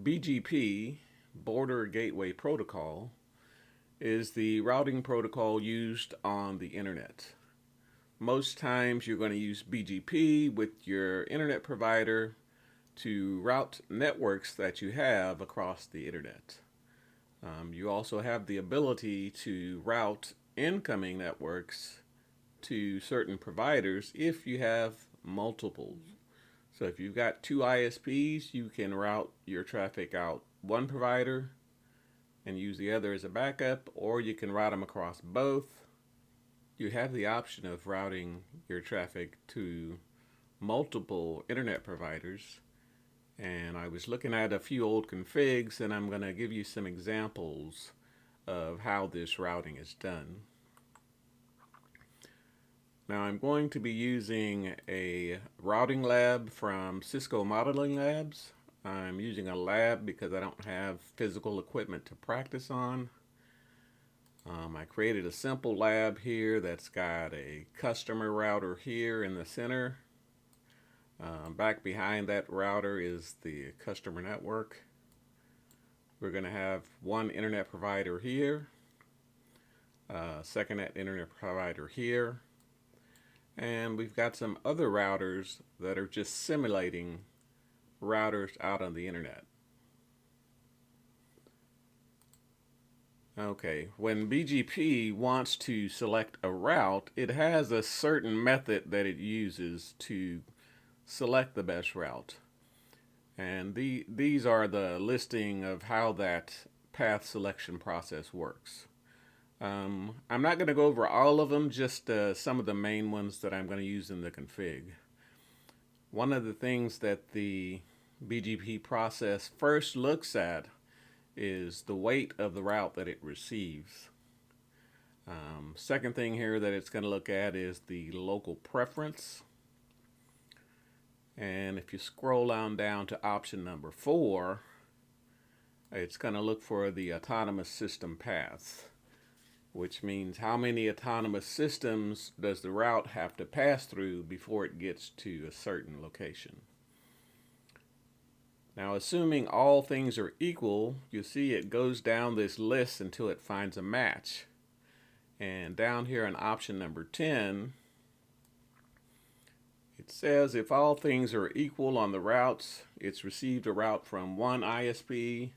BGP, Border Gateway Protocol, is the routing protocol used on the internet. Most times you're going to use BGP with your internet provider to route networks that you have across the internet. You also have the ability to route incoming networks to certain providers if you have multiples. So if you've got two ISPs, you can route your traffic out one provider and use the other as a backup, or you can route them across both. You have the option of routing your traffic to multiple internet providers. And I was looking at a few old configs, and I'm going to give you some examples of how this routing is done. Now I'm going to be using a routing lab from Cisco Modeling Labs. I'm using a lab because I don't have physical equipment to practice on. I created a simple lab here that's got a customer router here in the center. Back behind that router is the customer network. We're going to have one internet provider here, second internet provider here, and we've got some other routers that are just simulating routers out on the internet. Okay, when BGP wants to select a route, it has a certain method that it uses to select the best route. And these are the listing of how that path selection process works. I'm not going to go over all of them, just some of the main ones that I'm going to use in the config. One of the things that the BGP process first looks at is the weight of the route that it receives. Second thing here that it's going to look at is the local preference. And if you scroll on down to option number 4, it's going to look for the autonomous system paths, which means how many autonomous systems does the route have to pass through before it gets to a certain location. Now, assuming all things are equal, you see it goes down this list until it finds a match. And down here in option number 10, it says if all things are equal on the routes, it's received a route from one ISP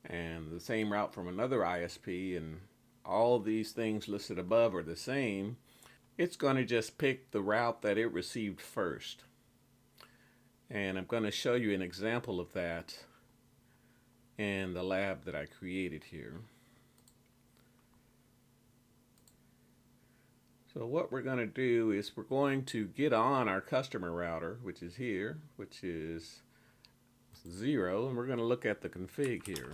and the same route from another ISP, and all these things listed above are the same, it's going to just pick the route that it received first. And I'm going to show you an example of that in the lab that I created here. So what we're going to do is we're going to get on our customer router, which is here, which is 0, and we're going to look at the config here.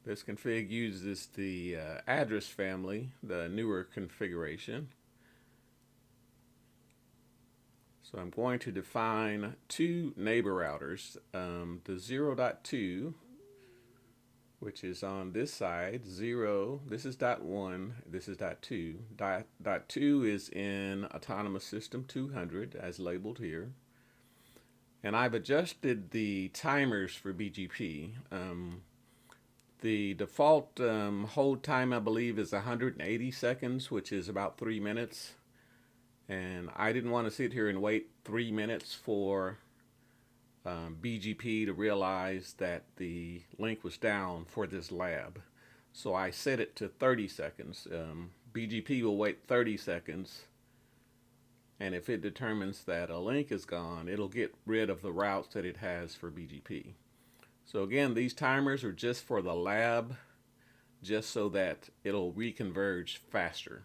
This config uses the address family, the newer configuration. So I'm going to define two neighbor routers, the 0.2, which is on this side, 0, this is .1, this is .2. .2 is in Autonomous System 200 as labeled here. And I've adjusted the timers for BGP. The default hold time, I believe, is 180 seconds, which is about 3 minutes. And I didn't want to sit here and wait 3 minutes for BGP to realize that the link was down for this lab. So I set it to 30 seconds. BGP will wait 30 seconds. And if it determines that a link is gone, it'll get rid of the routes that it has for BGP. So again, these timers are just for the lab, just so that it'll reconverge faster.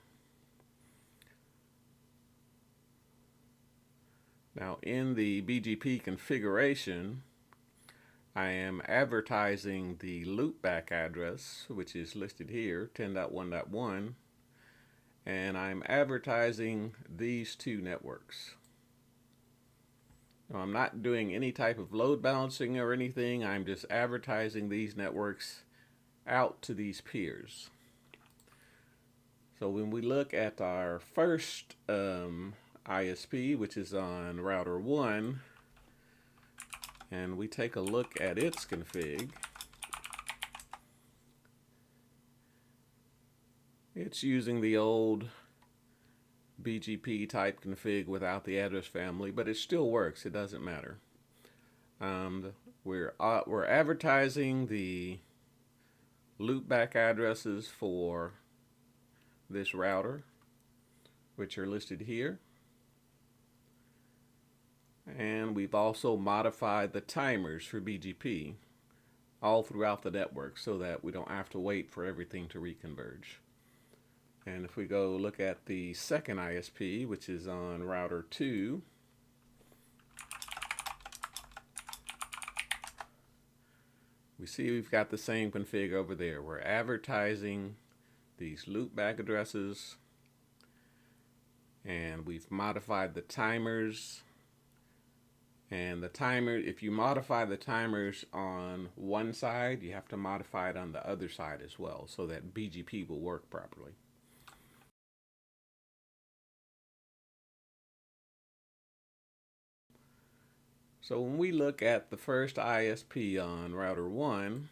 Now in the BGP configuration, I am advertising the loopback address, which is listed here, 10.1.1, and I'm advertising these two networks. Now, I'm not doing any type of load balancing or anything. I'm just advertising these networks out to these peers. So when we look at our first ISP, which is on router 1, and we take a look at its config, it's using the old BGP type config without the address family, but it still works. It doesn't matter. We're advertising the loopback addresses for this router, which are listed here. And we've also modified the timers for BGP all throughout the network so that we don't have to wait for everything to reconverge. And if we go look at the second ISP, which is on router 2, we see we've got the same config over there. We're advertising these loopback addresses, and we've modified the timers. And the timer, if you modify the timers on one side, you have to modify it on the other side as well so that BGP will work properly. So when we look at the first ISP on router 1,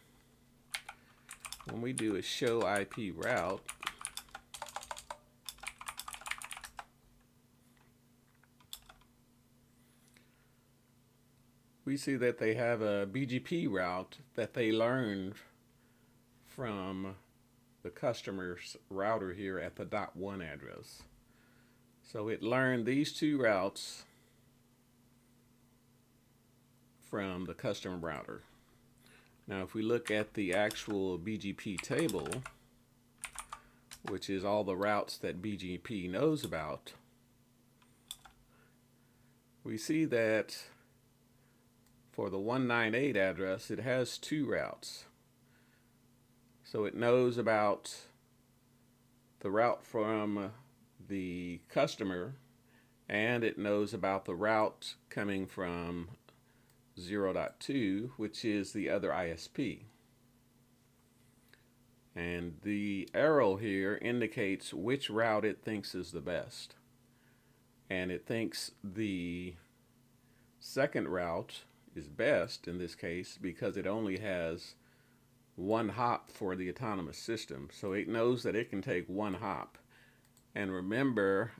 when we do a show IP route, we see that they have a BGP route that they learned from the customer's router here at the .1 address. So it learned these two routes from the customer router. Now if we look at the actual BGP table, which is all the routes that BGP knows about, we see that for the 198 address, it has two routes. So it knows about the route from the customer, and it knows about the route coming from 0.2, which is the other ISP. And the arrow here indicates which route it thinks is the best. And it thinks the second route is best in this case because it only has one hop for the autonomous system. So it knows that it can take one hop. And remember,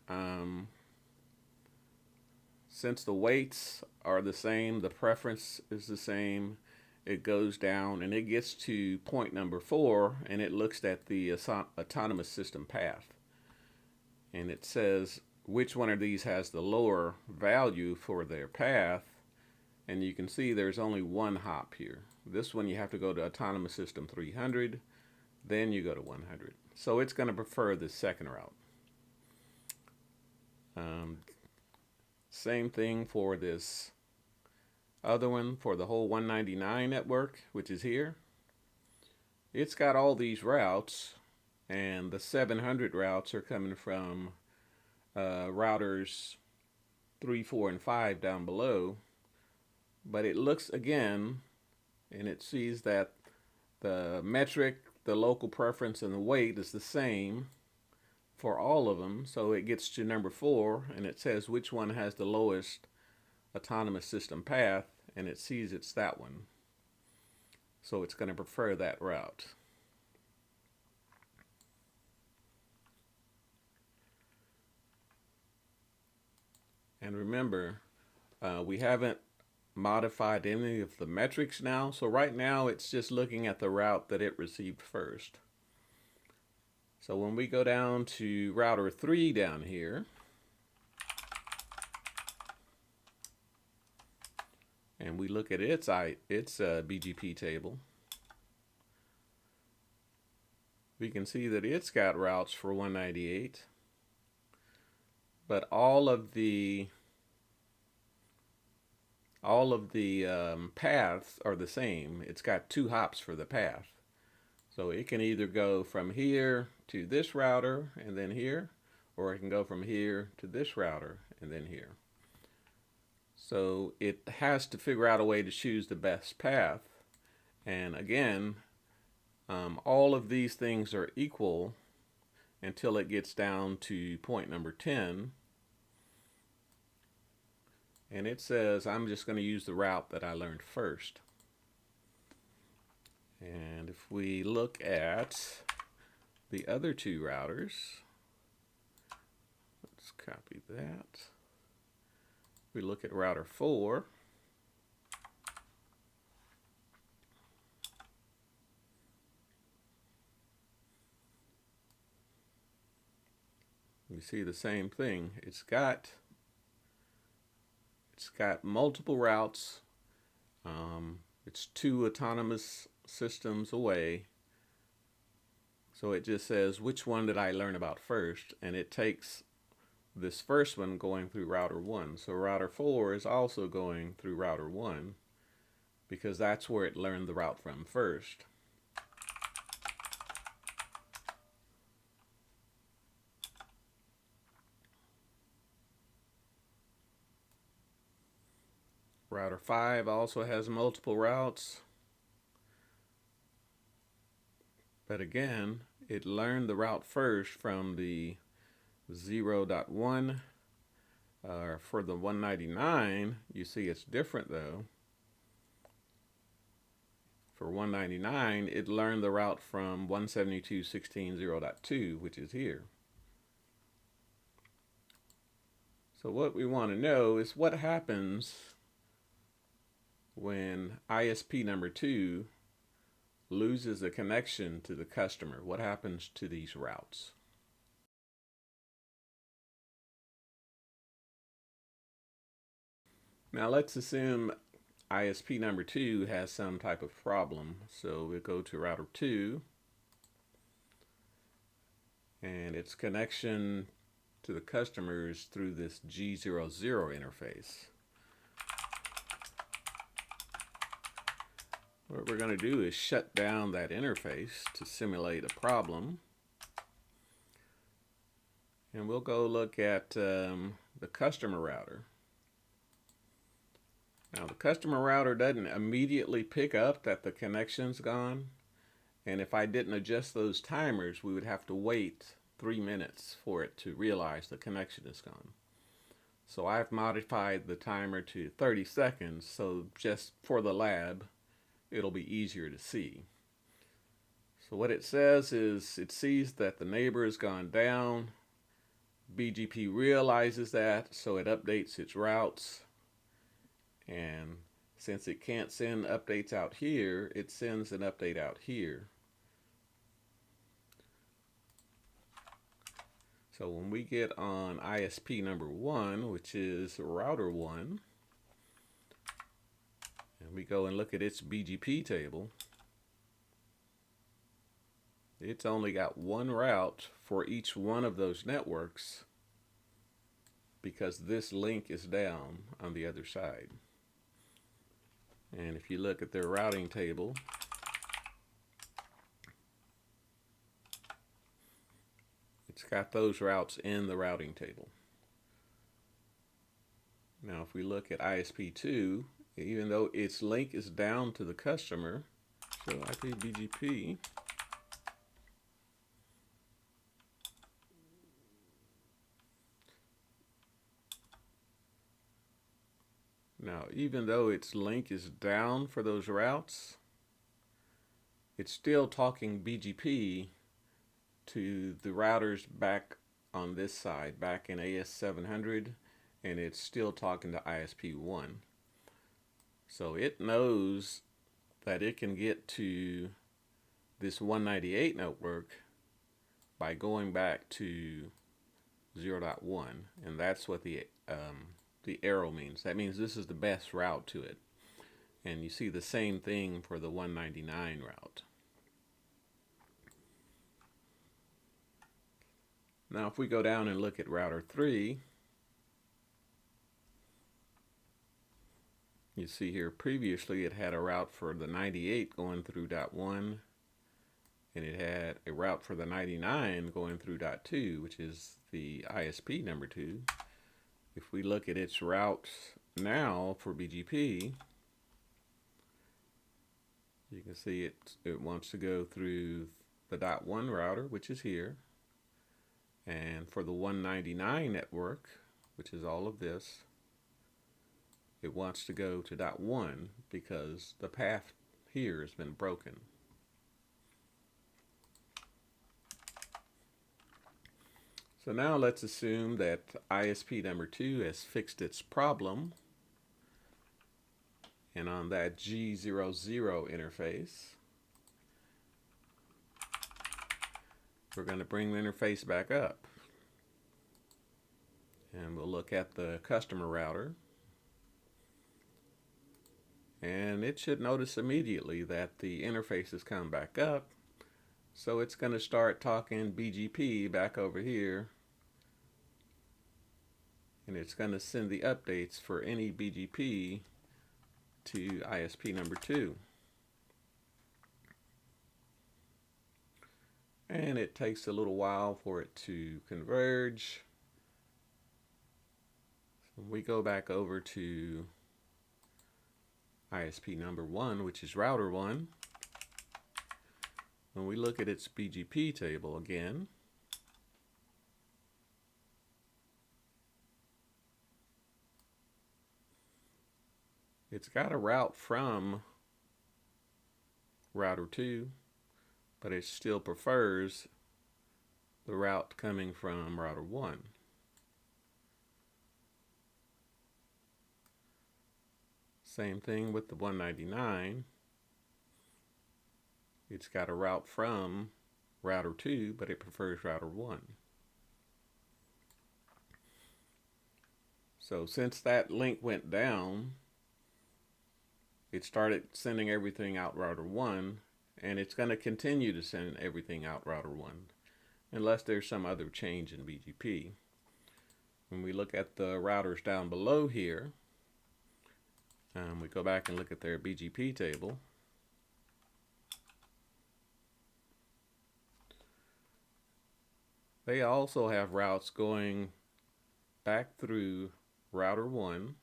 since the weights are the same, the preference is the same, it goes down and it gets to point number 4 and it looks at the autonomous system path. And it says which one of these has the lower value for their path. And you can see there's only one hop here. This one you have to go to autonomous system 300, then you go to 100. So it's going to prefer the second route. Same thing for this other one for the whole 199 network, which is here. It's got all these routes, and the 700 routes are coming from routers 3, 4, and 5 down below. But it looks again, and it sees that the metric, the local preference, and the weight is the same for all of them. So it gets to number 4 and it says which one has the lowest autonomous system path, and it sees it's that one. So it's going to prefer that route. And remember, we haven't modified any of the metrics now. So right now it's just looking at the route that it received first. So when we go down to router 3 down here, and we look at its BGP table, we can see that it's got routes for 198, but all of the paths are the same. It's got 2 hops for the path. So it can either go from here to this router and then here, or it can go from here to this router and then here. So it has to figure out a way to choose the best path. And again, all of these things are equal until it gets down to point number 10. And it says I'm just going to use the route that I learned first. And if we look at the other two routers, let's copy that. We look at router 4. You see the same thing. It's got multiple routes. It's 2 autonomous systems away. So it just says, which one did I learn about first? And it takes this first one going through router 1. So router 4 is also going through router 1 because that's where it learned the route from first. Router 5 also has multiple routes. But again, it learned the route first from the 0.1. For the 199, you see it's different though. For 199, it learned the route from 172.16.0.2, which is here. So what we want to know is what happens when ISP number 2 loses a connection to the customer. What happens to these routes? Now let's assume ISP number 2 has some type of problem. So we'll go to router 2 and its connection to the customer is through this G00 interface. What we're going to do is shut down that interface to simulate a problem. And we'll go look at the customer router. Now the customer router doesn't immediately pick up that the connection's gone. And if I didn't adjust those timers, we would have to wait 3 minutes for it to realize the connection is gone. So I've modified the timer to 30 seconds, so just for the lab, it'll be easier to see. So what it says is it sees that the neighbor has gone down. BGP realizes that, so it updates its routes. And since it can't send updates out here, it sends an update out here. So when we get on ISP number 1, which is router 1, and we go and look at its BGP table, it's only got one route for each one of those networks because this link is down on the other side. And if you look at their routing table, it's got those routes in the routing table. Now if we look at ISP2, even though its link is down to the customer, so IP BGP, now even though its link is down for those routes, it's still talking BGP to the routers back on this side, back in AS700, and it's still talking to ISP1. So it knows that it can get to this 198 network by going back to 0.1, and that's what the arrow means. That means this is the best route to it. And you see the same thing for the 199 route. Now if we go down and look at router 3, you see here previously it had a route for the 98 going through .1, and it had a route for the 99 going through .2, which is the ISP number 2. If we look at its routes now for BGP, you can see it wants to go through the .1 router, which is here. And for the 199 network, which is all of this, it wants to go to .1 because the path here has been broken. So now let's assume that ISP number 2 has fixed its problem. And on that G00 interface, we're going to bring the interface back up. And we'll look at the customer router. And it should notice immediately that the interface has come back up. So it's going to start talking BGP back over here. And it's going to send the updates for any BGP to ISP number 2. And it takes a little while for it to converge. So we go back over to ISP number 1, which is router 1. When we look at its BGP table again, it's got a route from router 2, but it still prefers the route coming from router 1. Same thing with the 199. It's got a route from router 2, but it prefers router 1. So since that link went down, it started sending everything out router 1, and it's going to continue to send everything out router 1 unless there's some other change in BGP. When we look at the routers down below here, we go back and look at their BGP table. They also have routes going back through router 1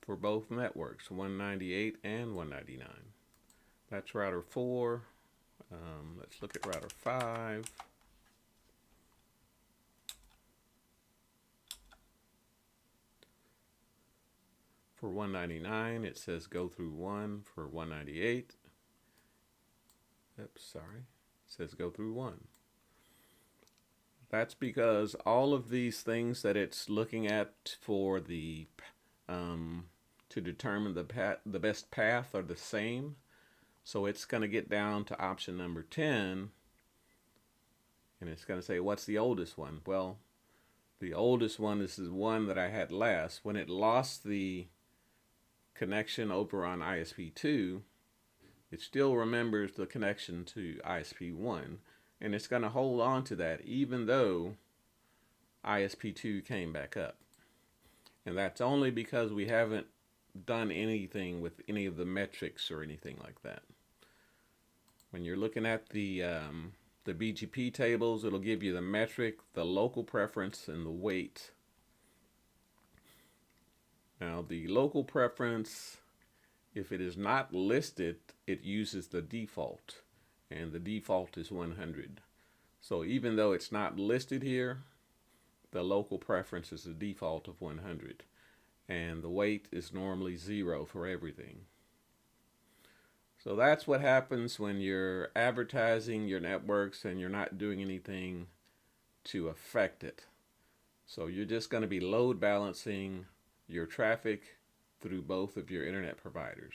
for both networks, 198 and 199. That's router 4. Let's look at router 5. For 199, it says go through 1. For 198, it says go through 1. That's because all of these things that it's looking at for the to determine the best path are the same. So it's going to get down to option number 10, and it's going to say, what's the oldest one? Well, the oldest one is the one that I had last. When it lost the connection over on ISP2, it still remembers the connection to ISP1, and it's going to hold on to that even though ISP2 came back up. And that's only because we haven't done anything with any of the metrics or anything like that. When you're looking at the BGP tables, it'll give you the metric, the local preference, and the weight. Now the local preference, if it is not listed, it uses the default, and the default is 100. So even though it's not listed here, the local preference is the default of 100. And the weight is normally 0 for everything. So that's what happens when you're advertising your networks and you're not doing anything to affect it. So you're just going to be load balancing your traffic through both of your internet providers.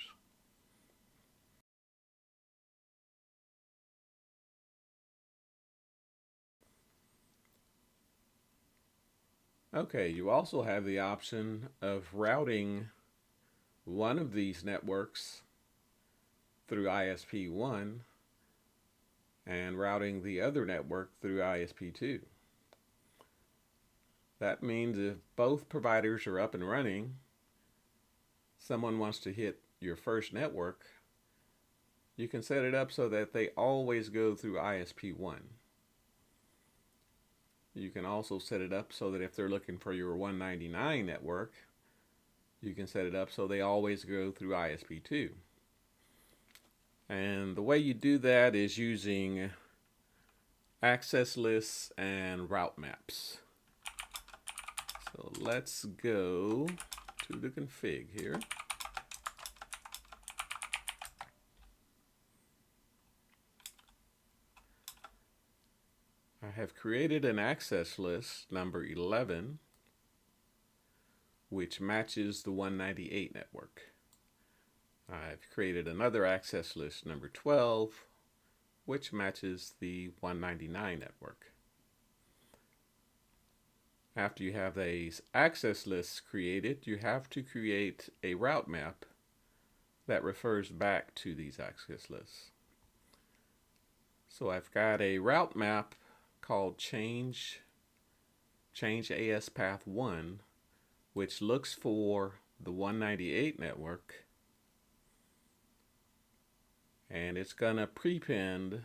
Okay, you also have the option of routing one of these networks through ISP1 and routing the other network through ISP2. That means if both providers are up and running, someone wants to hit your first network, you can set it up so that they always go through ISP1. You can also set it up so that if they're looking for your 199 network, you can set it up so they always go through ISP2. And the way you do that is using access lists and route maps. So let's go to the config here. I have created an access list number 11, which matches the 198 network. I've created another access list number 12, which matches the 199 network. After you have these access lists created, you have to create a route map that refers back to these access lists. So I've got a route map called change AS path 1, which looks for the 198 network, and it's going to prepend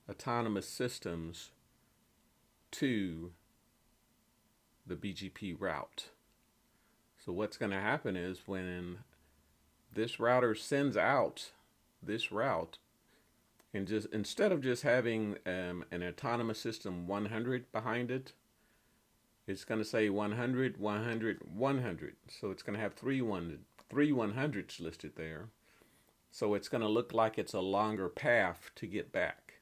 autonomous systems to the BGP route. So what's going to happen is when this router sends out this route, and just instead of just having an autonomous system 100 behind it, it's going to say 100, 100, 100. So it's going to have three 100s listed there. So it's going to look like it's a longer path to get back.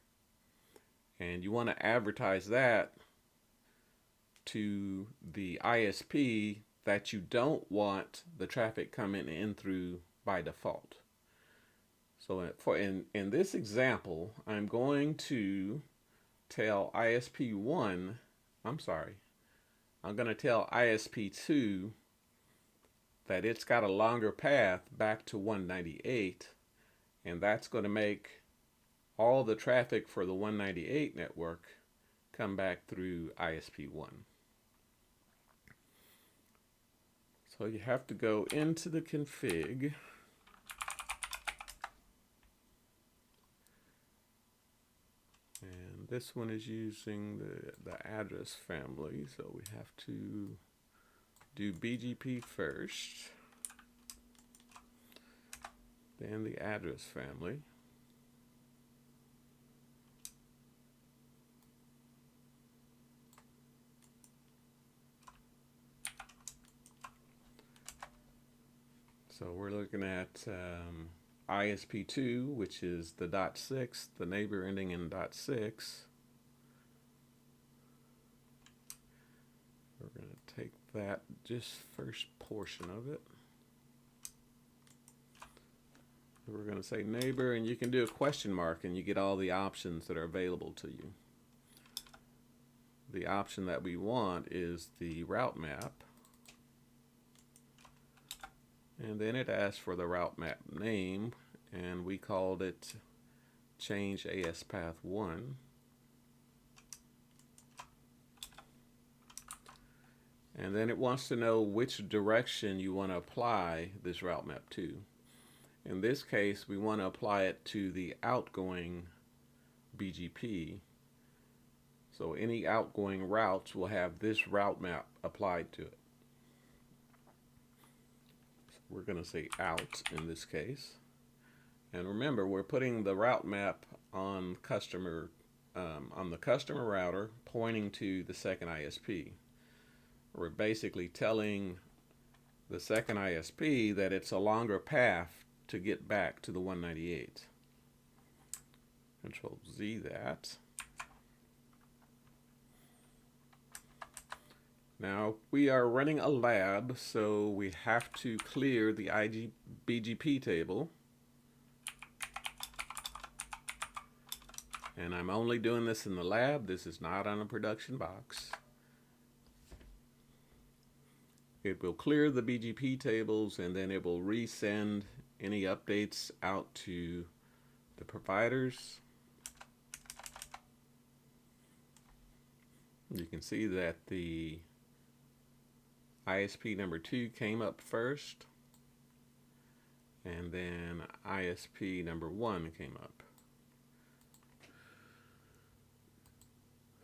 And you want to advertise that to the ISP that you don't want the traffic coming in through by default. So in this example, I'm going to tell ISP1, I'm going to tell ISP2 that it's got a longer path back to 198, and that's going to make all the traffic for the 198 network come back through ISP1. So you have to go into the config, and this one is using the address family, so we have to do BGP first, then the address family. So we're looking at ISP2, which is the .6, the neighbor ending in .6. We're going to take that just first portion of it. We're going to say neighbor, and you can do a question mark and you get all the options that are available to you. The option that we want is the route map. And then it asks for the route map name, and we called it change AS path 1. And then it wants to know which direction you want to apply this route map to. In this case, we want to apply it to the outgoing BGP. So any outgoing routes will have this route map applied to it. We're going to say out in this case. And remember, we're putting the route map on the customer router pointing to the second ISP. We're basically telling the second ISP that it's a longer path to get back to the 198. Control Z that. Now we are running a lab, so we have to clear the BGP table. And I'm only doing this in the lab. This is not on a production box. It will clear the BGP tables, and then it will resend any updates out to the providers. You can see that the ISP number 2 came up first, and then ISP number 1 came up.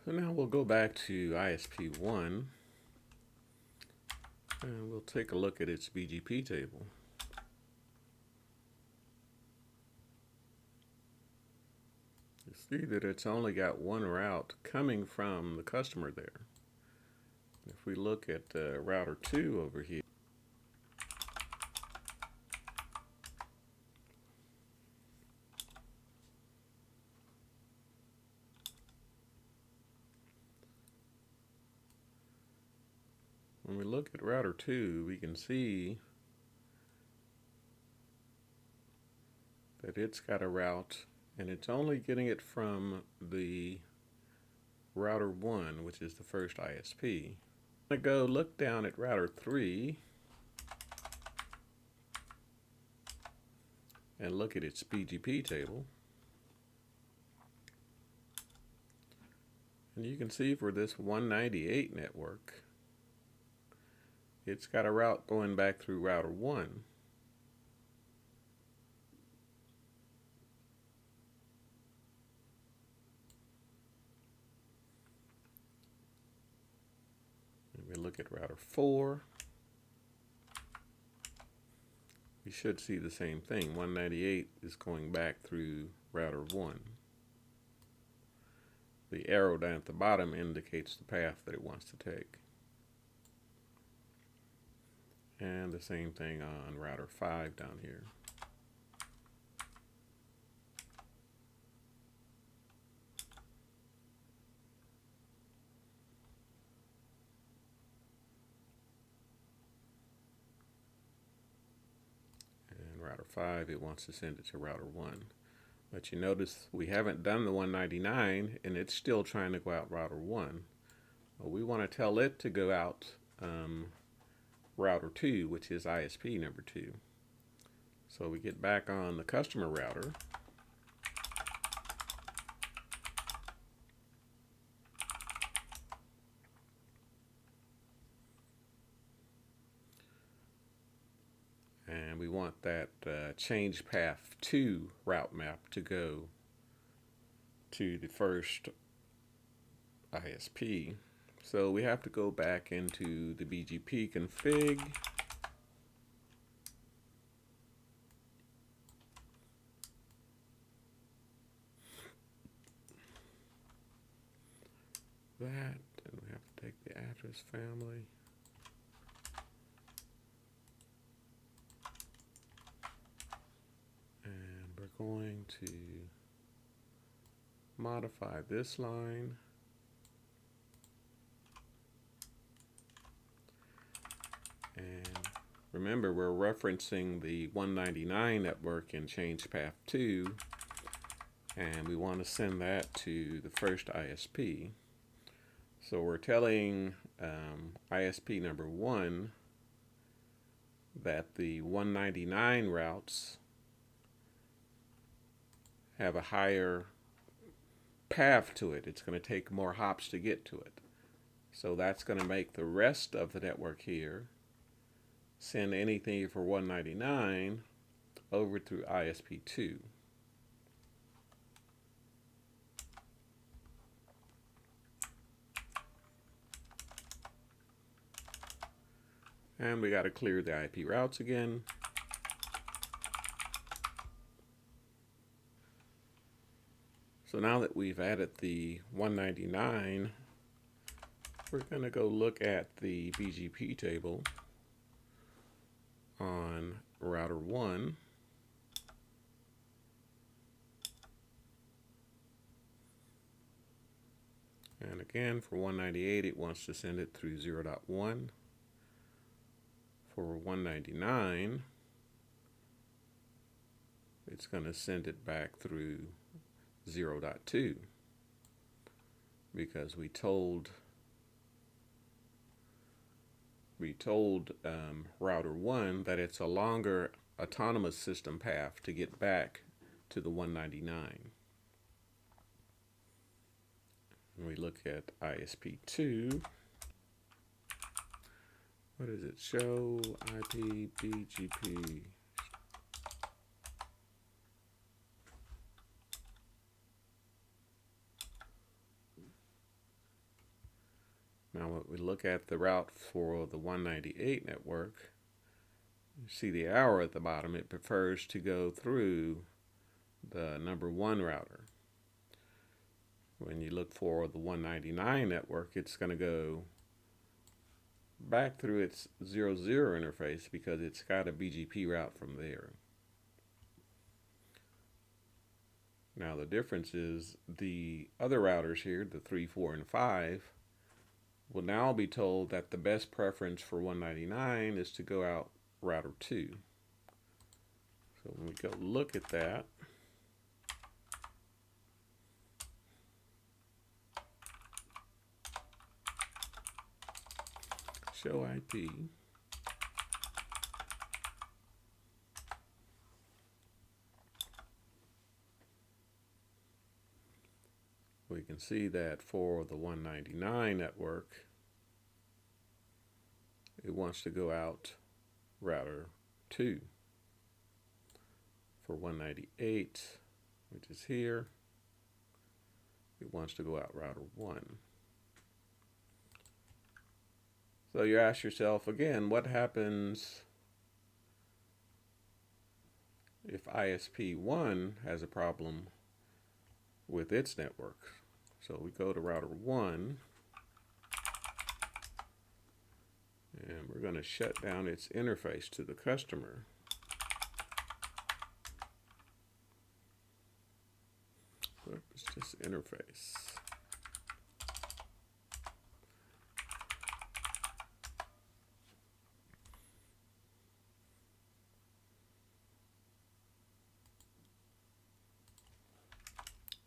So now we'll go back to ISP 1, and we'll take a look at its BGP table. You see that it's only got one route coming from the customer there. If we look at router 2 over here, we look at router 2, we can see that it's got a route, and it's only getting it from the router 1, which is the first ISP. I'm going to go look down at router 3 and look at its BGP table. And you can see for this 198 network, it's got a route going back through router 1. And we look at router 4. We should see the same thing. 198 is going back through router 1. The arrow down at the bottom indicates the path that it wants to take. And the same thing on router 5 down here. And router 5, it wants to send it to router 1. But you notice we haven't done the 199, and it's still trying to go out router 1. Well, we want to tell it to go out router 2, which is ISP number 2. So we get back on the customer router. And we want that change path to route map to go to the first ISP. So we have to go back into the BGP config. That, and we have to take the address family. And we're going to modify this line. And remember, we're referencing the 199 network in change path 2, and we want to send that to the first ISP. So we're telling ISP number 1 that the 199 routes have a higher path to it. It's going to take more hops to get to it. So that's going to make the rest of the network here send anything for 199 over through ISP 2. And we got to clear the IP routes again. So now that we've added the 199, we're going to go look at the BGP table on router 1. And again, for 198, it wants to send it through 0.1. For 199, it's going to send it back through 0.2 because we told router 1 that it's a longer autonomous system path to get back to the 199. And we look at ISP 2. What does it show? IP BGP. Now when we look at the route for the 198 network, you see the arrow at the bottom. It prefers to go through the number 1 router. When you look for the 199 network, it's going to go back through its 00 interface because it's got a BGP route from there. Now the difference is the other routers here, the 3, 4, and 5, will now be told that the best preference for 199 is to go out router 2. So when we go look at that, show IP, we can see that for the 199 network, it wants to go out router 2. For 198, which is here, it wants to go out router 1. So you ask yourself again, what happens if ISP1 has a problem with its network? So we go to router 1, and we're going to shut down its interface to the customer. It's just interface.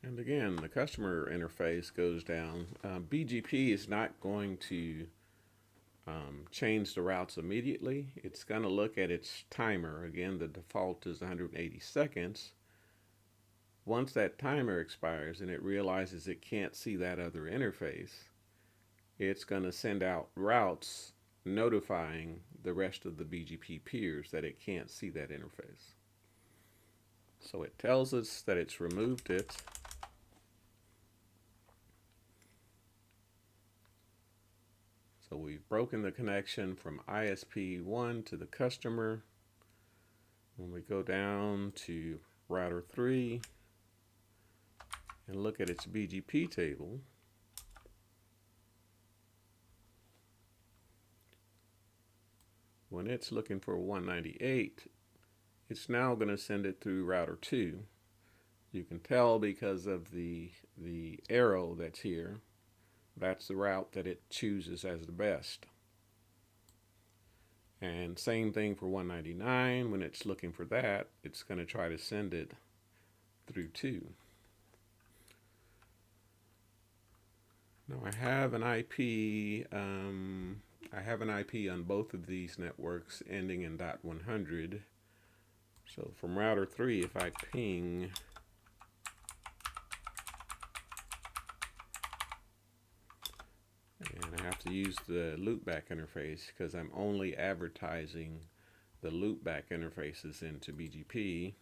And again, the customer interface goes down. BGP is not going to change the routes immediately. It's going to look at its timer. Again, the default is 180 seconds. Once that timer expires and it realizes it can't see that other interface, it's going to send out routes notifying the rest of the BGP peers that it can't see that interface. So it tells us that it's removed it. So we've broken the connection from ISP1 to the customer. When we go down to router 3 and look at its BGP table, when it's looking for 198, it's now going to send it through router 2. You can tell because of the arrow that's here. That's the route that it chooses as the best. And same thing for 199. When it's looking for that, it's going to try to send it through 2. Now I have an IP. I have an IP on both of these networks ending in .100. So from router 3, if I ping and I have to use the loopback interface because I'm only advertising the loopback interfaces into BGP.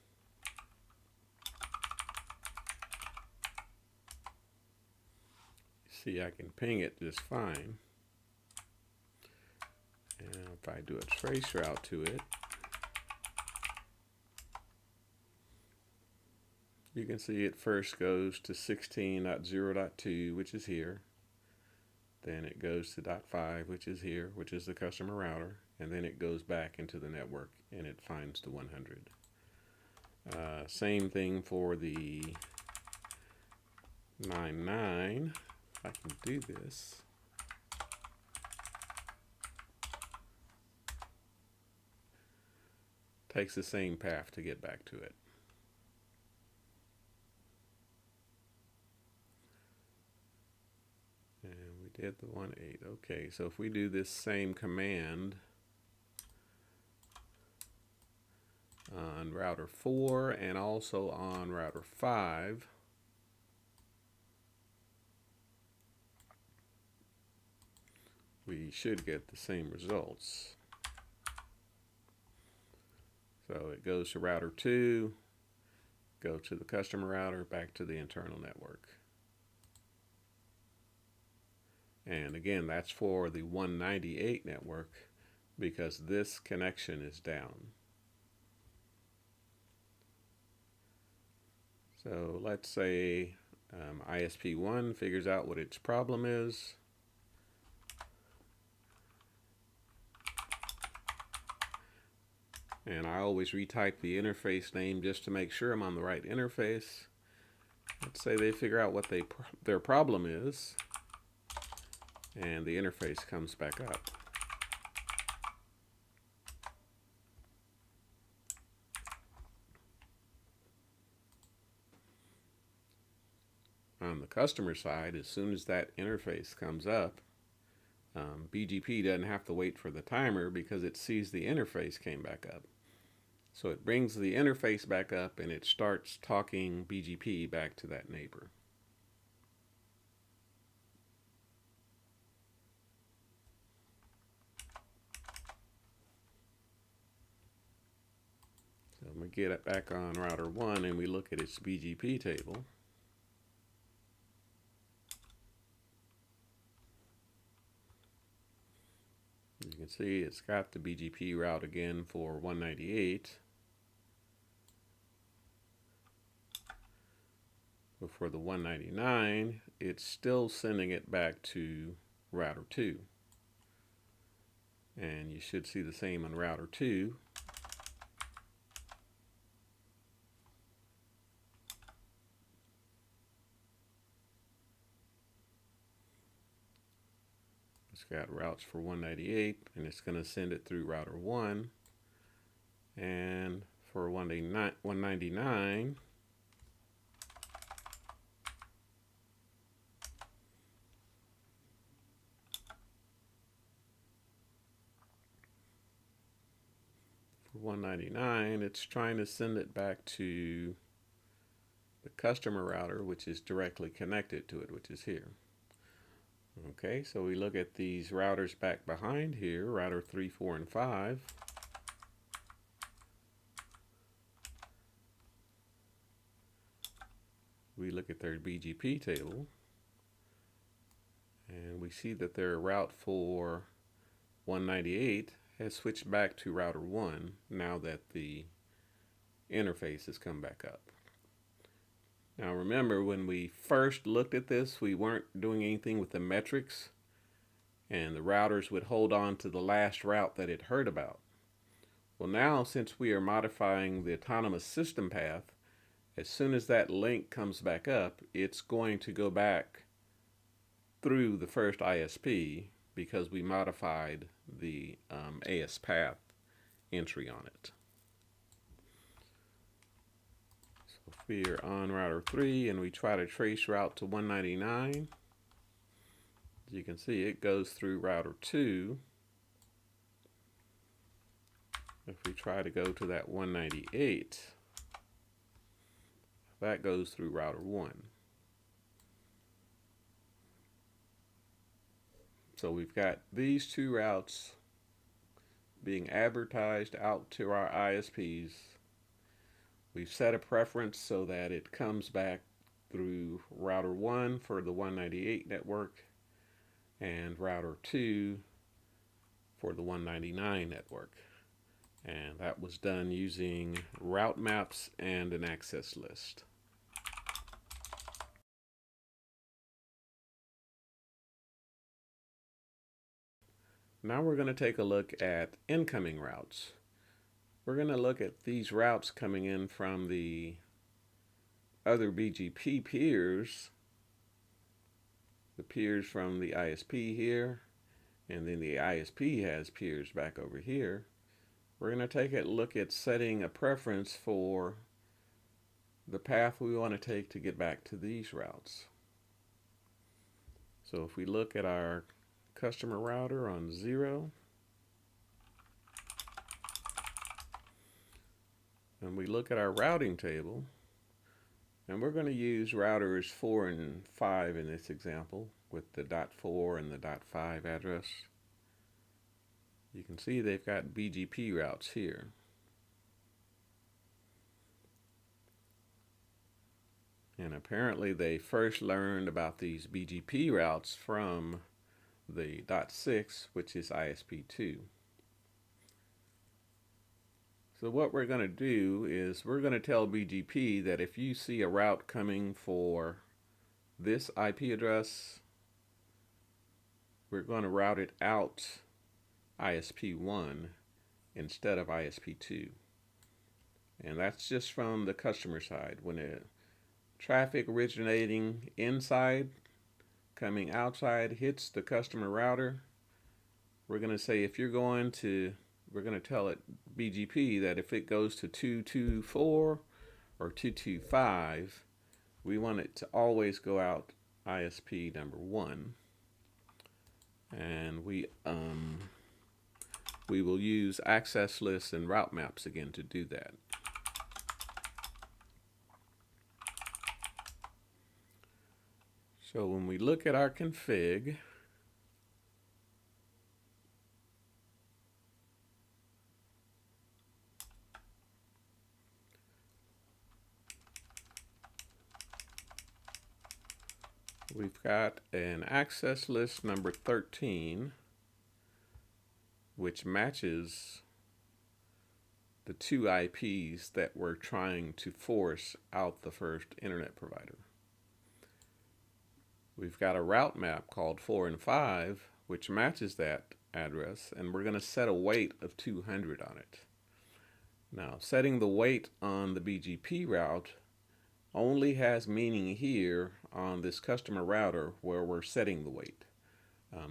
See, I can ping it just fine. And if I do a trace route to it, you can see it first goes to 16.0.2, which is here. Then it goes to .5, which is here, which is the customer router. And then it goes back into the network and it finds the 100. Same thing for the 99. If I can do this. Takes the same path to get back to it. And we did the 1.8. Okay, so if we do this same command on router 4 and also on router 5, we should get the same results. So it goes to router 2, go to the customer router, back to the internal network. And again, that's for the 198 network because this connection is down. So let's say ISP1 figures out what its problem is. And I always retype the interface name just to make sure I'm on the right interface. Let's say they figure out what their problem is. and the interface comes back up. On the customer side, as soon as that interface comes up, BGP doesn't have to wait for the timer because it sees the interface came back up. So it brings the interface back up and it starts talking BGP back to that neighbor. So I'm going to get it back on router 1 and we look at its BGP table. You can see it's got the BGP route again for 198. But for the 199, it's still sending it back to router 2. And you should see the same on router 2. It's got routes for 198, and it's going to send it through router 1. And for 199, it's trying to send it back to the customer router, which is directly connected to it, which is here. Okay, so we look at these routers back behind here, router 3, 4, and 5. We look at their BGP table, and we see that their route for 198 has switched back to router 1 now that the interface has come back up. Now remember, when we first looked at this, we weren't doing anything with the metrics, and the routers would hold on to the last route that it heard about. Well, now since we are modifying the autonomous system path, as soon as that link comes back up, it's going to go back through the first ISP because we modified the AS path entry on it. So if we are on router 3 and we try to trace route to 199, as you can see, it goes through router 2. If we try to go to that 198, that goes through router 1. So we've got these two routes being advertised out to our ISPs. We've set a preference so that it comes back through router 1 for the 198 network and router 2 for the 199 network. And that was done using route maps and an access list. Now we're going to take a look at incoming routes. We're going to look at these routes coming in from the other BGP peers, the peers from the ISP here, and then the ISP has peers back over here. We're going to take a look at setting a preference for the path we want to take to get back to these routes. So if we look at our customer router on 0, and we look at our routing table, and we're going to use routers 4 and 5 in this example with the .4 and the .5 address. You can see they've got BGP routes here. And apparently they first learned about these BGP routes from the .6, which is ISP2. So what we're going to do is we're going to tell BGP that if you see a route coming for this IP address, we're going to route it out ISP1 instead of ISP2. And that's just from the customer side. When traffic originating inside coming outside hits the customer router, we're going to say if you're going to, we're going to tell it BGP that if it goes to 224 or 225, we want it to always go out ISP number 1. And we will use access lists and route maps again to do that. So when we look at our config, we've got an access list number 13, which matches the 2 IPs that we're trying to force out the first internet provider. We've got a route map called 4 and 5, which matches that address, and we're going to set a weight of 200 on it. Now, setting the weight on the BGP route only has meaning here on this customer router where we're setting the weight.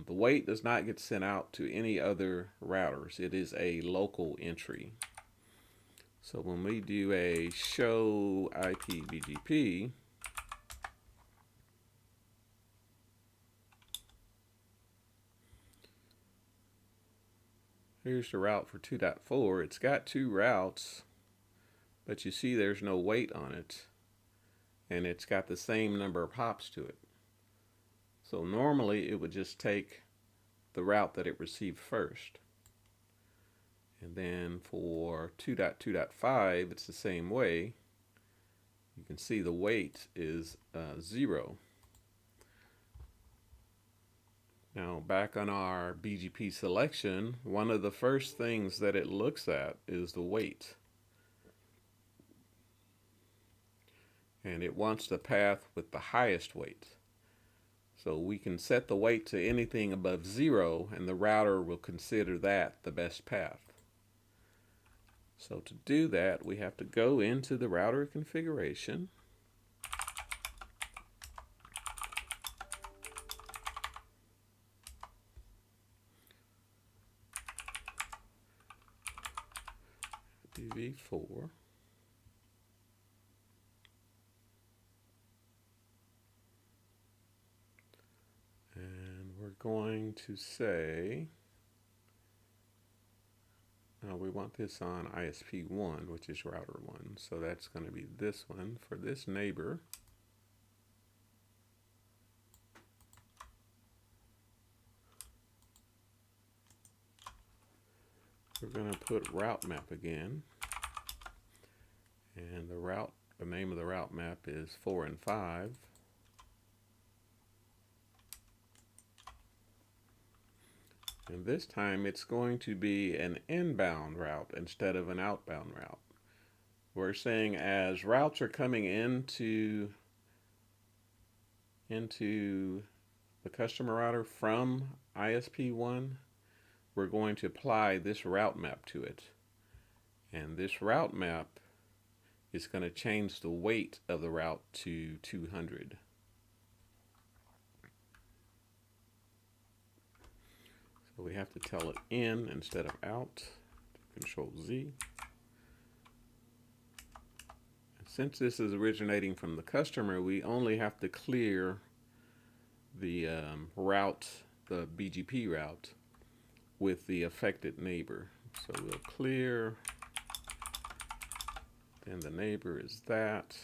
The weight does not get sent out to any other routers. It is a local entry. So when we do a show IP BGP, here's the route for 2.4. It's got 2 routes, but you see there's no weight on it, and it's got the same number of hops to it. So normally it would just take the route that it received first. And then for 2.2.5, it's the same way. You can see the weight is 0. Now back on our BGP selection, one of the first things that it looks at is the weight. And it wants the path with the highest weight. So we can set the weight to anything above 0, and the router will consider that the best path. So to do that, we have to go into the router configuration. Do V4. And we're going to say, we want this on ISP1, which is router 1. So that's going to be this one for this neighbor. We're going to put route map again. And the name of the route map is 4 and 5. And this time it's going to be an inbound route instead of an outbound route. We're saying as routes are coming into the customer router from ISP1, we're going to apply this route map to it. And this route map is going to change the weight of the route to 200. So we have to tell it in instead of out. Control Z. And since this is originating from the customer, we only have to clear the route, the BGP route, with the affected neighbor. So we'll clear, and the neighbor is that.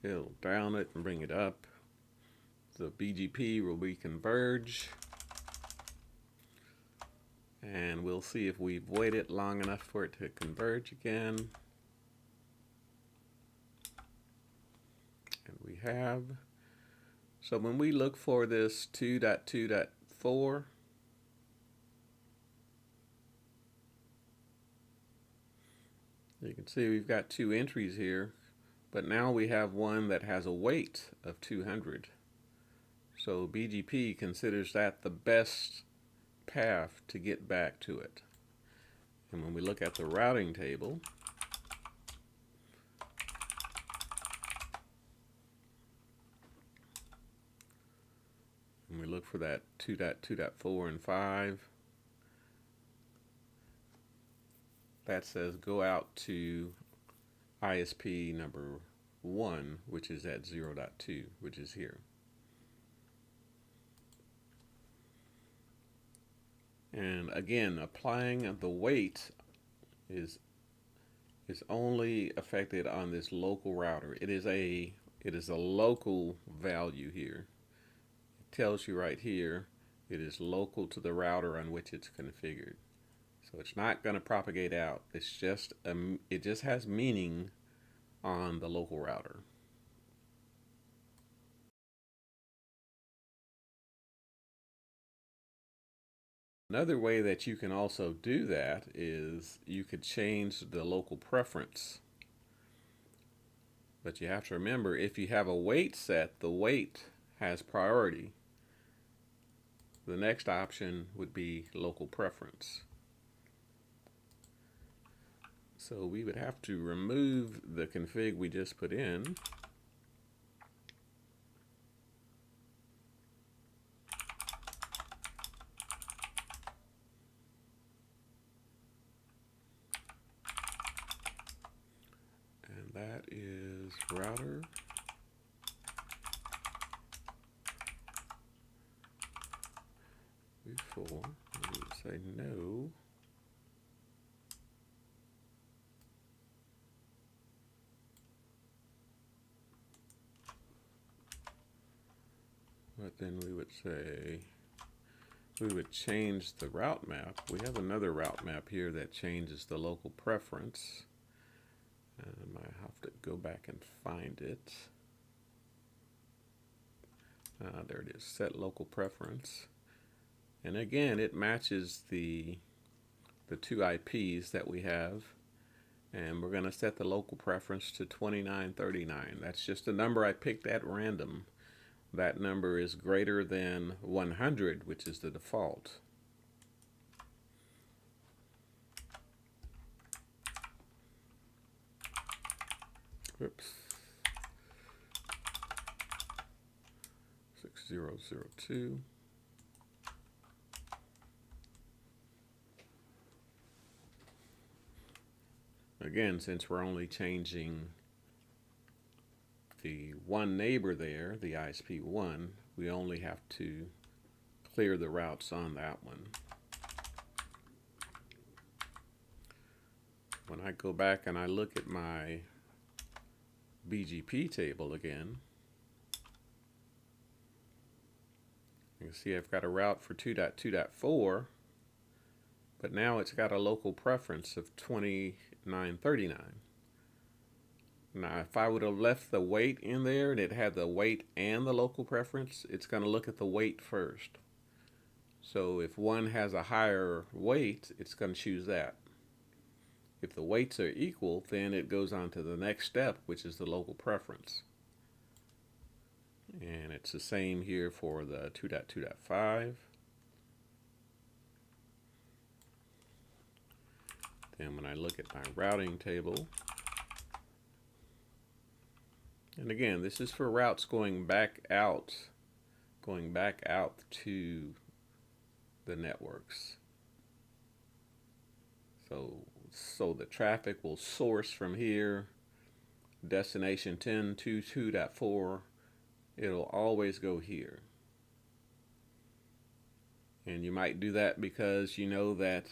It'll down it and bring it up. The BGP will be converge. And we'll see if we've waited long enough for it to converge again. And we have. So when we look for this 2.2.4, you can see we've got 2 entries here, but now we have one that has a weight of 200. So BGP considers that the best path to get back to it. And when we look at the routing table, and we look for that 2.2.4 and 5, that says go out to ISP number 1, which is at 0.2, which is here. And again, applying the weight is only affected on this local router. It is a local value here. It tells you right here it is local to the router on which it's configured. So it's not going to propagate out. It's just it just has meaning on the local router. Another way that you can also do that is you could change the local preference. But you have to remember, if you have a weight set, the weight has priority. The next option would be local preference. So we would have to remove the config we just put in. And that is router. Before we would say no. But then we would say, we would change the route map. We have another route map here that changes the local preference. I might have to go back and find it. There it is, set local preference. And again, it matches the two IPs that we have. And we're going to set the local preference to 2939. That's just a number I picked at random. That number is greater than 100, which is the default. Oops. 6002. Again, since we're only changing the one neighbor there, the ISP1, we only have to clear the routes on that one. When I go back and I look at my BGP table again, you can see I've got a route for 2.2.4, but now it's got a local preference of 2939. Now, if I would have left the weight in there and it had the weight and the local preference, it's going to look at the weight first. So if one has a higher weight, it's going to choose that. If the weights are equal, then it goes on to the next step, which is the local preference. And it's the same here for the 2.2.5. Then when I look at my routing table, and again, this is for routes going back out to the networks. So the traffic will source from here, destination 10.2.2.4, it'll always go here. And you might do that because you know that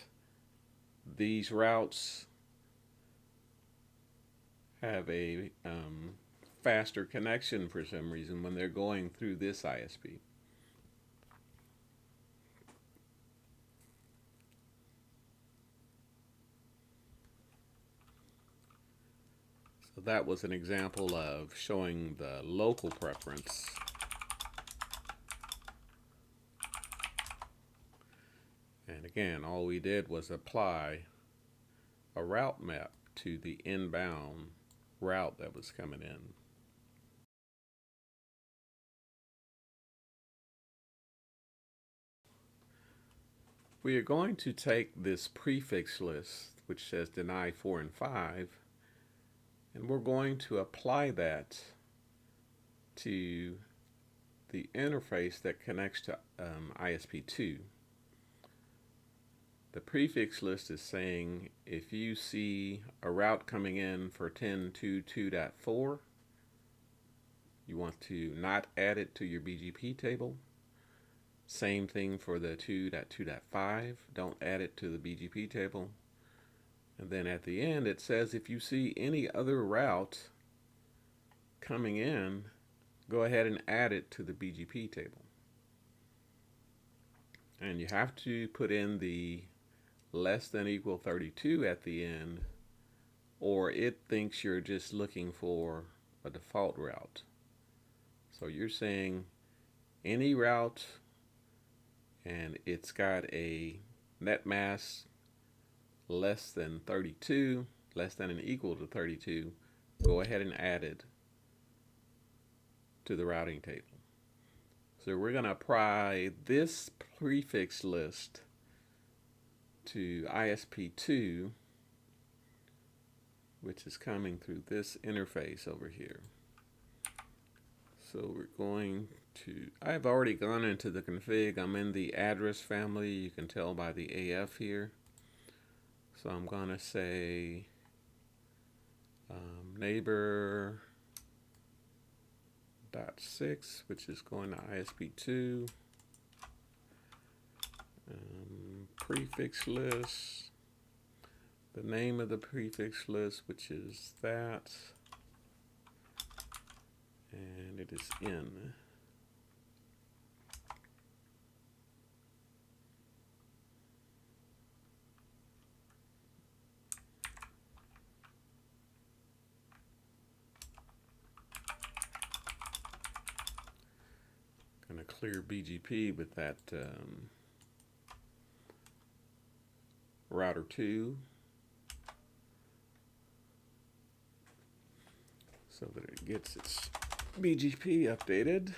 these routes have a faster connection for some reason when they're going through this ISP. So that was an example of showing the local preference. And again, all we did was apply a route map to the inbound route that was coming in. We are going to take this prefix list, which says deny 4 and 5, and we're going to apply that to the interface that connects to ISP2. The prefix list is saying if you see a route coming in for 10.2.2.4, you want to not add it to your BGP table. Same thing for the 2.2.5, don't add it to the BGP table. And then at the end it says if you see any other route coming in, go ahead and add it to the BGP table. And you have to put in the less than equal 32 at the end, or it thinks you're just looking for a default route. So you're saying any route and it's got a net mask less than 32, less than and equal to 32, go ahead and add it to the routing table. So we're going to apply this prefix list to ISP2, which is coming through this interface over here. So we're going to, I've already gone into the config. I'm in the address family. You can tell by the AF here. So I'm going to say neighbor .6, which is going to ISP2. Prefix list, the name of the prefix list, which is that, and it is in. Going to clear BGP with that router 2 so that it gets its BGP updated.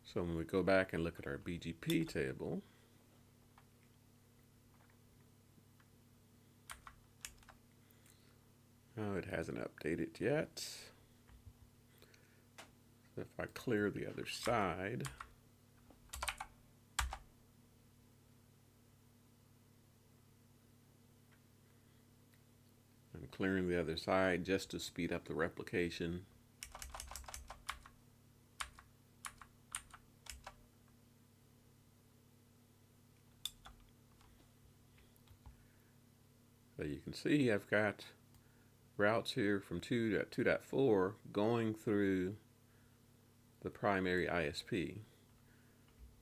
So when we go back and look at our BGP table, oh, it hasn't updated yet. So if I clear the other side, I'm clearing the other side just to speed up the replication. So you can see I've got routes here from 2.2.4 going through the primary ISP.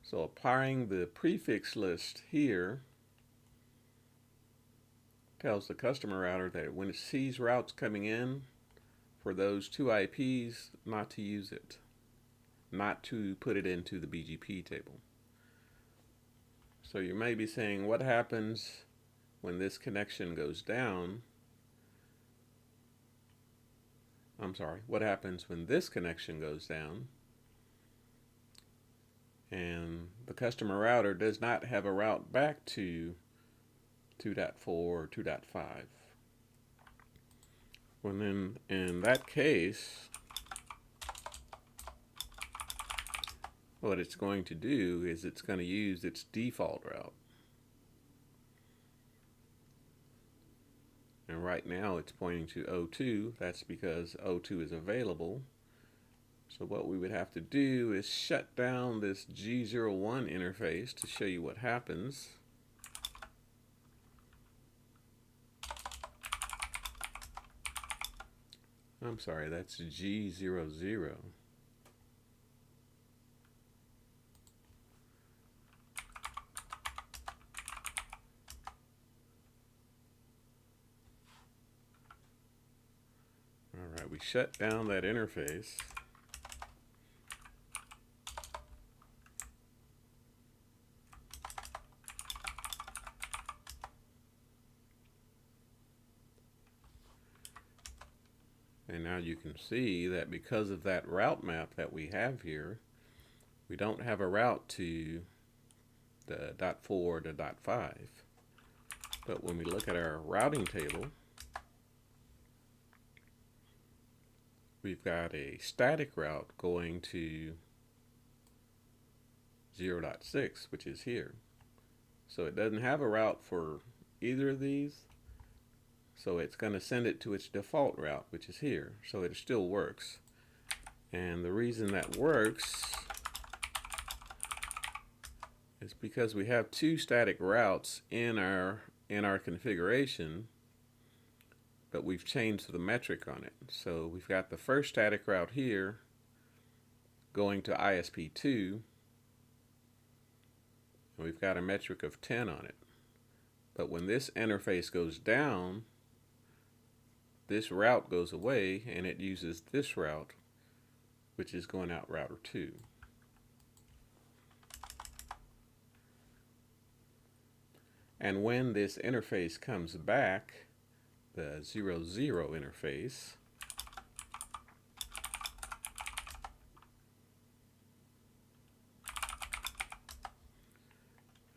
So applying the prefix list here tells the customer router that when it sees routes coming in for those two IPs, not to use it, not to put it into the BGP table. So you may be saying, what happens when this connection goes down? I'm sorry, what happens when this connection goes down and the customer router does not have a route back to 2.4 or 2.5? Well, then in that case, what it's going to do is it's going to use its default route. And right now it's pointing to O2. That's because O2 is available. So what we would have to do is shut down this G01 interface to show you what happens. I'm sorry, that's G00. All right, we shut down that interface. And now you can see that because of that route map that we have here, we don't have a route to the .4 to .5. But when we look at our routing table, we've got a static route going to 0.6, which is here. So it doesn't have a route for either of these. So it's going to send it to its default route, which is here. So it still works. And the reason that works is because we have two static routes in our configuration, but we've changed the metric on it. So we've got the first static route here going to ISP2, and we've got a metric of 10 on it. But when this interface goes down, this route goes away and it uses this route, which is going out router 2. And when this interface comes back, the 00 interface,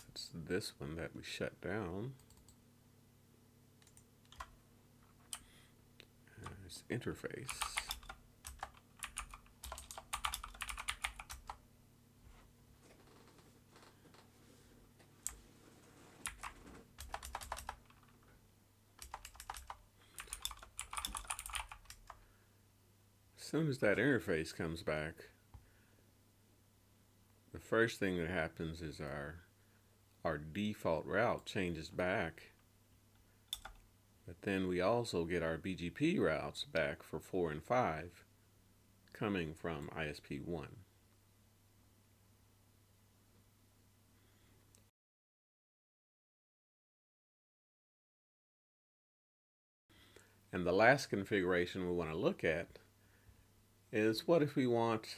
it's this one that we shut down. It's interface. As soon as that interface comes back, the first thing that happens is our default route changes back. But then we also get our BGP routes back for 4 and 5 coming from ISP1. And the last configuration we want to look at is what if we want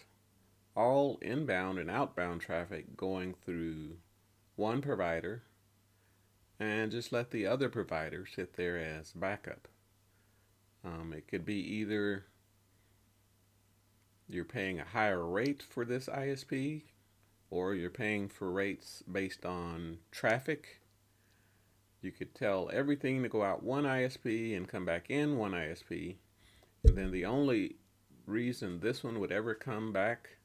all inbound and outbound traffic going through one provider and just let the other provider sit there as backup. It could be either you're paying a higher rate for this ISP, or you're paying for rates based on traffic. You could tell everything to go out one ISP and come back in one ISP, and then the only reason this one would ever come back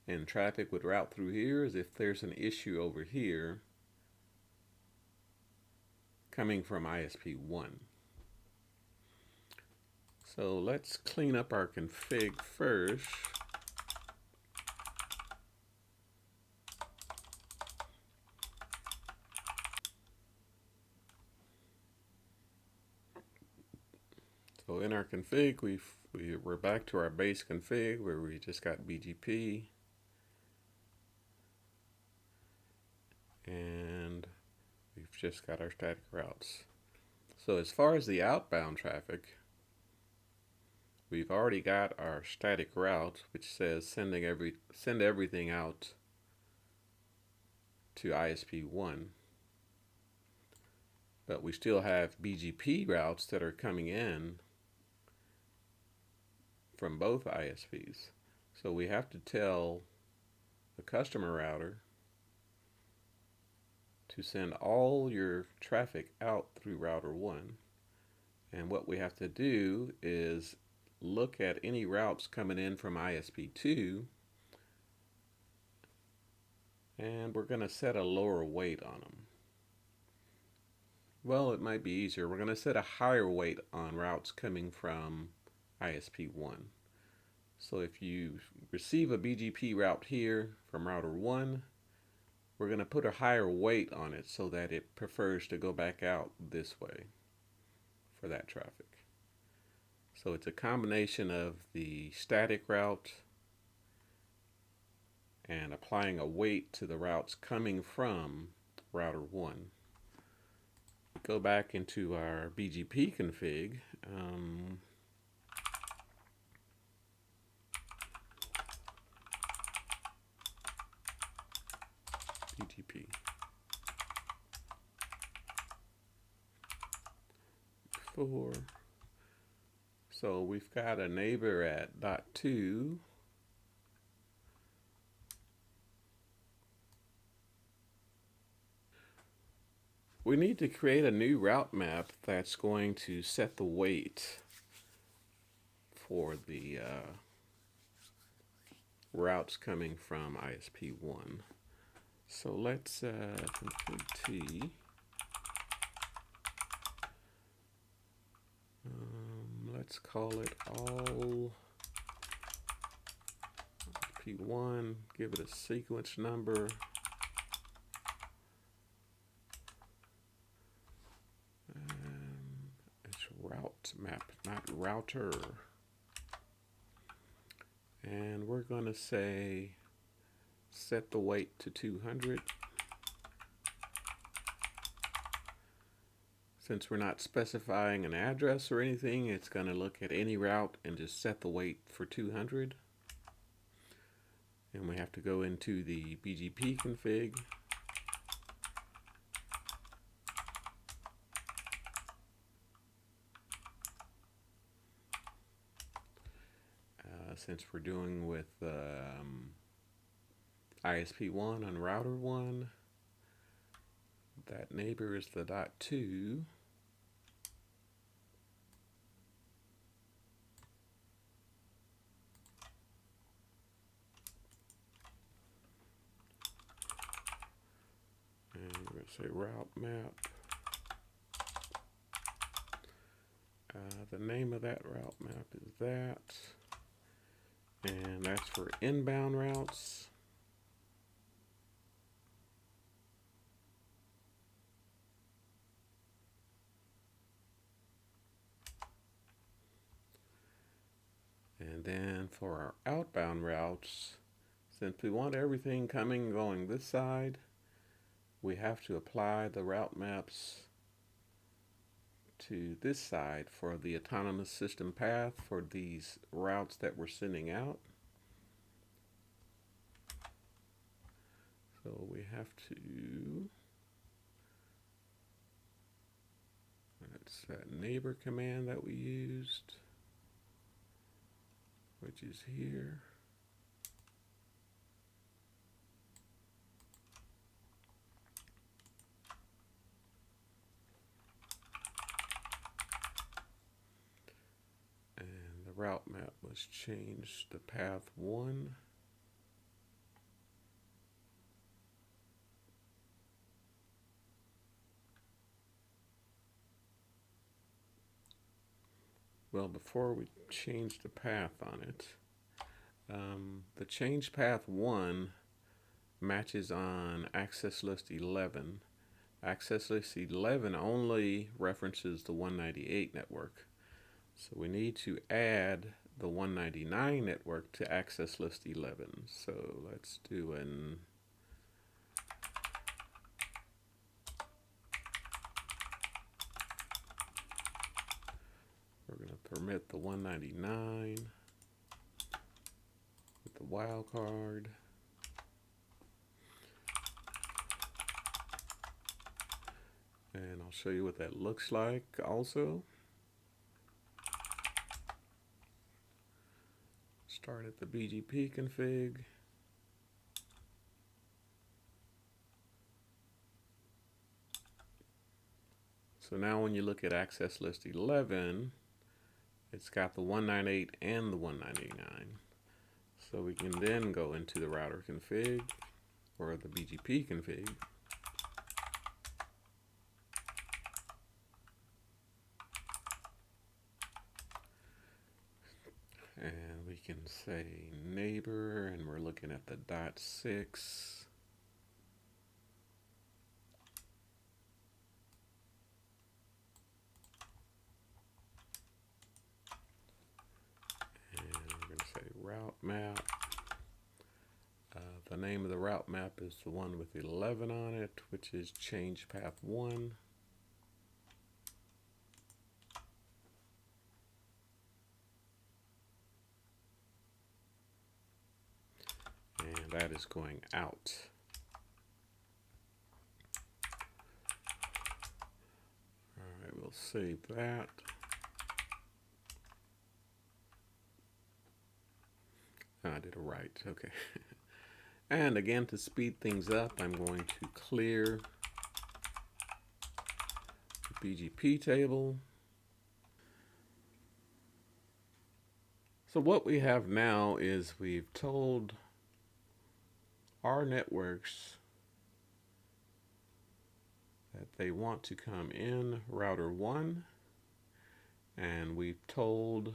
and traffic would route through here is if there's an issue over here coming from ISP1. So let's clean up our config first. So in our config, we're back to our base config where we just got BGP. And we've just got our static routes. So as far as the outbound traffic, we've already got our static route, which says send everything out to ISP1. But we still have BGP routes that are coming in from both ISPs. So we have to tell the customer router to send all your traffic out through router 1. And what we have to do is look at any routes coming in from ISP2, and we're going to set a lower weight on them. Well, it might be easier. We're going to set a higher weight on routes coming from ISP1. So if you receive a BGP route here from router 1, we're going to put a higher weight on it so that it prefers to go back out this way for that traffic. So it's a combination of the static route and applying a weight to the routes coming from router 1. Go back into our BGP config. BGP. So we've got a neighbor at .2. We need to create a new route map that's going to set the weight for the routes coming from ISP1. So let's config T. Let's call it all P1, give it a sequence number. It's route map, not router. And we're going to say set the weight to 200. Since we're not specifying an address or anything, it's going to look at any route and just set the weight for 200. And we have to go into the BGP config. Since we're doing with ISP1 on router 1, that neighbor is the .2. And we're going to say route map. The name of that route map is that. And that's for inbound routes. And then for our outbound routes, since we want everything coming and going this side, we have to apply the route maps to this side for the autonomous system path for these routes that we're sending out. So we have to, that's that neighbor command that we used, which is here. Route map was changed to path 1. Well, before we change the path on it, the change path 1 matches on access list 11. Access list 11 only references the 198 network. So we need to add the 199 network to access list 11. So let's do an we're going to permit the 199 with the wildcard. And I'll show you what that looks like also. Start at the BGP config. So now when you look at access list 11, it's got the 198 and the 199. So we can then go into the router config or the BGP config. And we can say neighbor, and we're looking at the .6. And we're going to say route map. The name of the route map is the one with 11 on it, which is change path 1. And that is going out. All right, we'll save that. to right. Okay. And again, to speed things up, I'm going to clear the BGP table. So what we have now is we've told our networks that they want to come in router 1, and we've told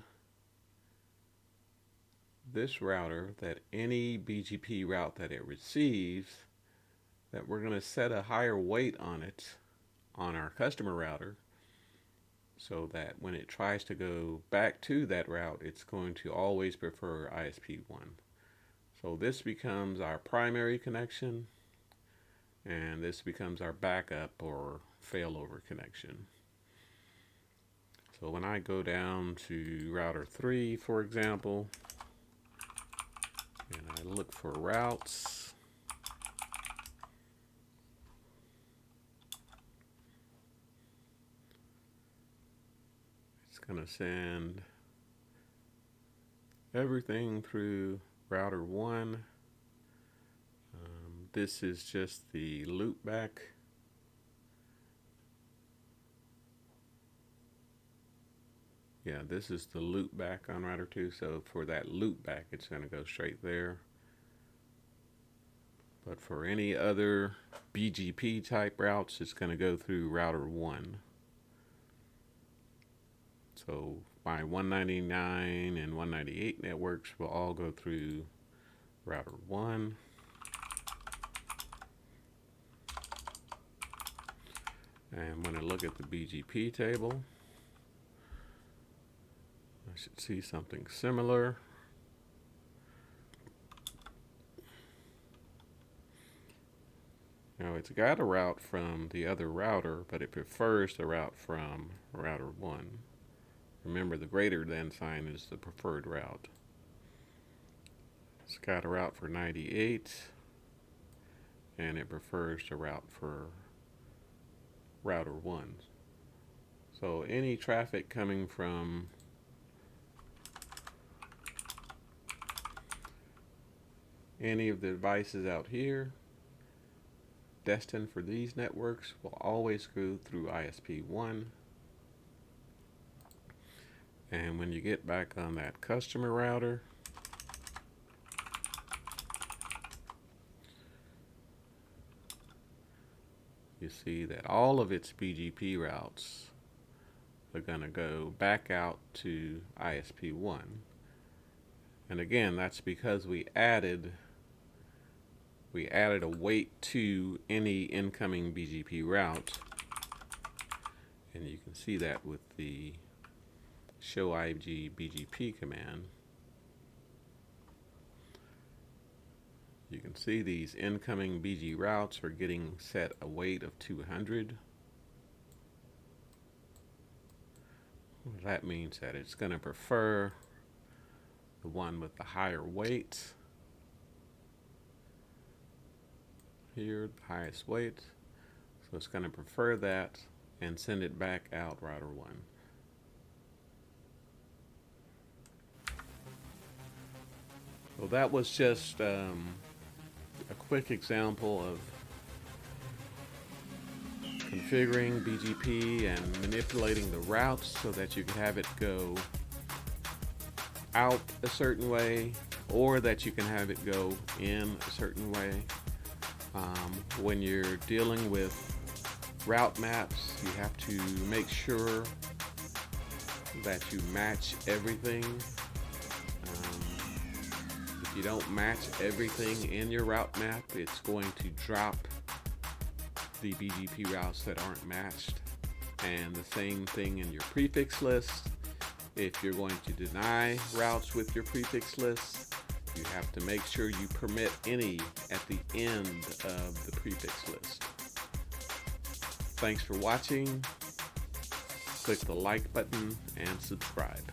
this router that any BGP route that it receives, that we're going to set a higher weight on it on our customer router, so that when it tries to go back to that route, it's going to always prefer ISP1. So this becomes our primary connection, and this becomes our backup or failover connection. So when I go down to router 3, for example, and I look for routes, it's going to send everything through router 1. This is just the loopback. Yeah, this is the loopback on router 2. So for that loopback, it's going to go straight there. But for any other BGP type routes, it's going to go through router 1. So my 199 and 198 networks will all go through router 1. And when I look at the BGP table, I should see something similar. Now it's got a route from the other router, but it prefers the route from router 1. Remember, the greater than sign is the preferred route. It's got a route for 98, and it prefers the route for router 1. So any traffic coming from any of the devices out here destined for these networks will always go through ISP1. And when you get back on that customer router, you see that all of its BGP routes are going to go back out to ISP1. And again, that's because we added a weight to any incoming BGP route. And you can see that with the show IG BGP command. You can see these incoming BG routes are getting set a weight of 200. That means that it's going to prefer the one with the higher weight. Here, the highest weight. So it's going to prefer that and send it back out router 1. So that was just a quick example of configuring BGP and manipulating the routes so that you can have it go out a certain way, or that you can have it go in a certain way. When you're dealing with route maps, you have to make sure that you match everything. If you don't match everything in your route map, it's going to drop the BGP routes that aren't matched. And the same thing in your prefix list. If you're going to deny routes with your prefix list, you have to make sure you permit any at the end of the prefix list. Thanks for watching. Click the like button and subscribe.